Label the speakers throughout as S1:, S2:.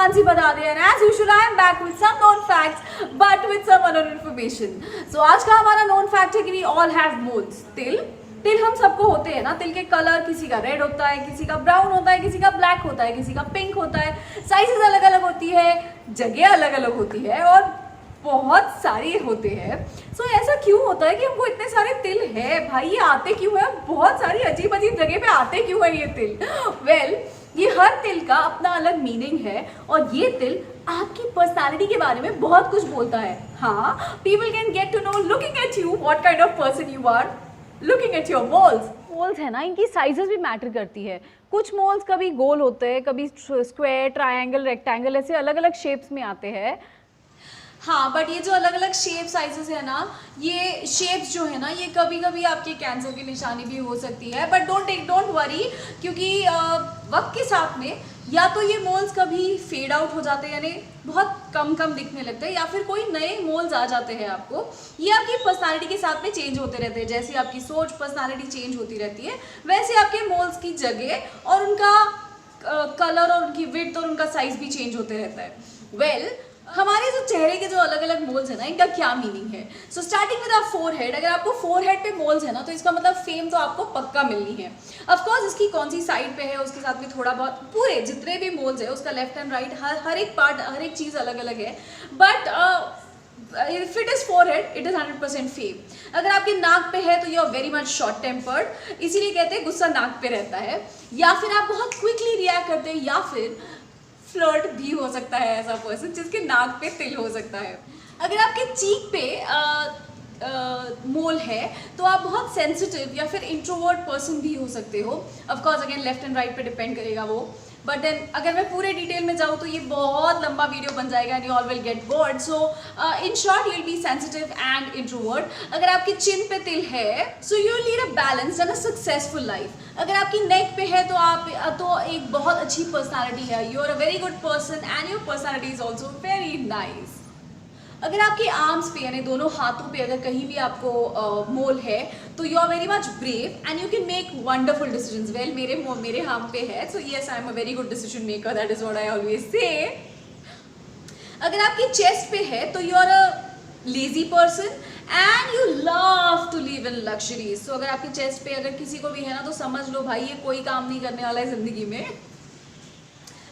S1: मानसी बता दे, and as usual I am back with some known facts but with some unknown information. So आज का हमारा known fact है कि we all have moles. तिल हम सबको होते हैं ना. तिल के कलर किसी का रेड होता है, किसी का ब्राउन होता है, किसी का ब्लैक होता है, किसी का पिंक होता है. साइजेस अलग अलग होती है, जगह अलग अलग होती है और बहुत सारे होते हैं. सो ऐसा क्यों होता है कि हमको इतने सारे तिल है भाई? ये आते क्यों है? बहुत सारी अजीब अजीब जगह पे आते क्यों है ये तिल? वेल ये हर तिल का अपना अलग मीनिंग है और ये तिल आपकी पर्सनालिटी के बारे में बहुत कुछ बोलता है. हाँ, people can get to know looking at you what kind of person you are looking at your moles. Moles है ना, इनकी साइजेस भी मैटर करती है. कुछ मोल्स कभी गोल होते हैं, कभी स्क्वायर, ट्रायंगल, रेक्टेंगल, ऐसे अलग अलग शेप्स में आते हैं. हाँ, बट ये जो अलग अलग शेप साइजेस है ना, ये शेप्स जो है ना, ये कभी कभी आपके कैंसर की निशानी भी हो सकती है. बट डोंट वरी, क्योंकि वक्त के साथ में या तो ये मोल्स कभी फेड आउट हो जाते हैं, यानी बहुत कम दिखने लगते हैं, या फिर कोई नए मोल्स आ जाते हैं आपको. ये आपकी पर्सनालिटी के साथ में चेंज होते रहते हैं. जैसे आपकी सोच, पर्सनालिटी चेंज होती रहती है, वैसे आपके मोल्स की जगह और उनका कलर और उनकी विड्थ और उनका साइज भी चेंज होते रहता है. वेल हमारे जो चेहरे के जो अलग अलग मोल्स है ना, इनका क्या मीनिंग है? So starting with our forehead. अगर आपको फोरहेड पे मोल्स है ना, तो इसका मतलब फेम तो आपको पक्का मिलनी है. ऑफ कोर्स इसकी कौन सी साइड पे है उसके साथ में थोड़ा बहुत, पूरे जितने भी मोल्स है उसका लेफ्ट एंड राइट हर एक पार्ट, हर एक चीज़ अलग अलग है. But if it is forehead it is 100% fame. अगर आपके नाक पे है तो you are very much short tempered, इसीलिए कहते हैं गुस्सा नाक पे रहता है. या फिर आप बहुत क्विकली रिएक्ट करते हैं, या फिर फ्लर्ट भी हो सकता है ऐसा पर्सन जिसके नाक पे तिल हो सकता है. अगर आपके चीक पे मोल है तो आप बहुत सेंसिटिव या फिर इंट्रोवर्ट पर्सन भी हो सकते हो. Of course again left and right पे डिपेंड करेगा वो. बट देन अगर मैं पूरे डिटेल में जाऊँ तो ये बहुत लंबा वीडियो बन जाएगा and you all will get bored. So in short you will be sensitive and introvert. अगर आपकी चिन पे तिल है so you will lead a balanced and a successful life. अगर आपकी नेक पे है तो आप तो एक बहुत अच्छी पर्सनालिटी है, you are a very good person and your personality is also very nice. अगर आपके आर्म्स पे यानी दोनों हाथों पे अगर कहीं भी आपको मोल है तो you are very much brave and you can make wonderful decisions. Well मेरे हाथ पे है, so yes I am a very good decision maker, that is what I always say. अगर आपकी चेस्ट पे है तो you are a lazy person and you love to live in luxury. So अगर आपकी चेस्ट पे अगर किसी को भी है ना तो समझ लो भाई ये कोई काम नहीं करने वाला है जिंदगी में.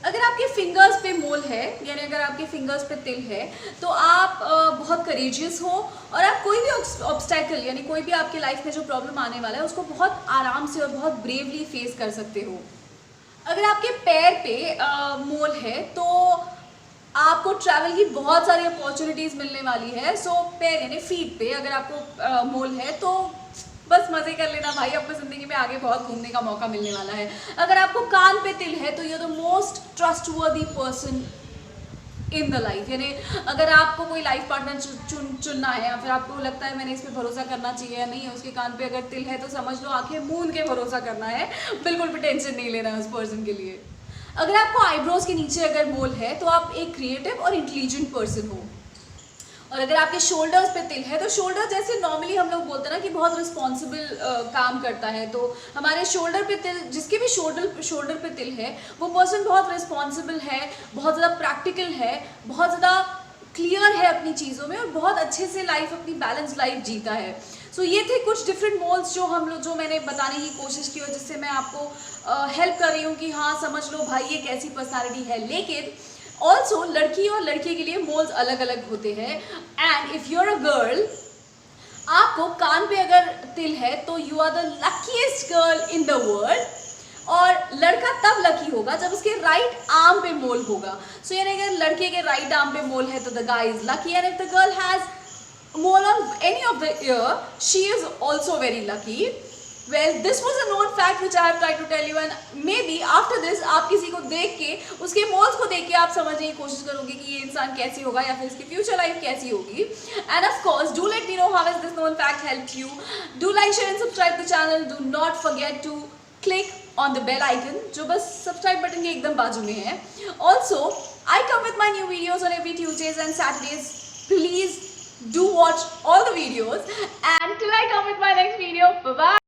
S1: अगर आपके फिंगर्स पे मोल है यानी अगर आपके फिंगर्स पे तिल है तो आप बहुत करेजियस हो और आप कोई भी ऑब्स्टैकल यानी कोई भी आपके लाइफ में जो प्रॉब्लम आने वाला है उसको बहुत आराम से और बहुत ब्रेवली फेस कर सकते हो. अगर आपके पैर पे मोल है तो आपको ट्रैवल की बहुत सारी अपॉर्चुनिटीज़ मिलने वाली है. सो पैर यानी फीट पे अगर आपको मोल है तो बस मज़े कर लेना भाई, आपको ज़िंदगी में आगे बहुत घूमने का मौका मिलने वाला है. अगर आपको कान पे तिल है तो you are the most trustworthy person in the life. यानी अगर आपको कोई लाइफ पार्टनर चुनना है या फिर आपको लगता है मैंने इस पर भरोसा करना चाहिए या नहीं है, उसके कान पे अगर तिल है तो समझ लो आंखें मूंद के भरोसा करना है, बिल्कुल भी टेंशन नहीं लेना है उस पर्सन के लिए. अगर आपको आईब्रोज के नीचे अगर मोल है तो आप एक क्रिएटिव और इंटेलिजेंट पर्सन हो. और अगर आपके शोल्डर्स पे तिल है तो शोल्डर जैसे नॉर्मली हम लोग बोलते हैं ना कि बहुत रिस्पॉन्सिबल काम करता है, तो हमारे शोल्डर पे तिल, जिसके भी शोल्डर पे तिल है वो पर्सन बहुत रिस्पॉन्सिबल है, बहुत ज़्यादा प्रैक्टिकल है, बहुत ज़्यादा क्लियर है अपनी चीज़ों में और बहुत अच्छे से लाइफ अपनी बैलेंस लाइफ जीता है. सो ये थे कुछ डिफरेंट मोल्स जो मैंने बताने की कोशिश की और जिससे मैं आपको हेल्प कर रही हूँ कि हाँ समझ लो भाई ये कैसी पर्सनालिटी है. लेकिन ऑल्सो लड़की और लड़के के लिए मोल्स अलग अलग होते हैं. And if you are a girl, आपको कान पे अगर तिल है तो you are the luckiest girl in the world. और लड़का तब लकी होगा जब उसके राइट आर्म पे मोल होगा. सो यानी अगर लड़के के राइट आर्म पे मोल है तो the guy is lucky and if the girl has mole on any of the ear she is also very lucky. Well, this was a known fact which I have tried to tell you and maybe after this आप किसी को देख के उसके moles को देख के आप समझने की कोशिश करोगे कि ये इंसान कैसे होगा या फिर इसकी फ्यूचर लाइफ कैसी होगी. And of course do let me know how has this known fact helped you. Do like, share and subscribe the channel. Do not forget to click on the bell icon जो बस subscribe button के एकदम बाजू में है. Also I come with my new videos on every Tuesdays and Saturdays. Please do watch all the videos and till I come with my next video, bye bye.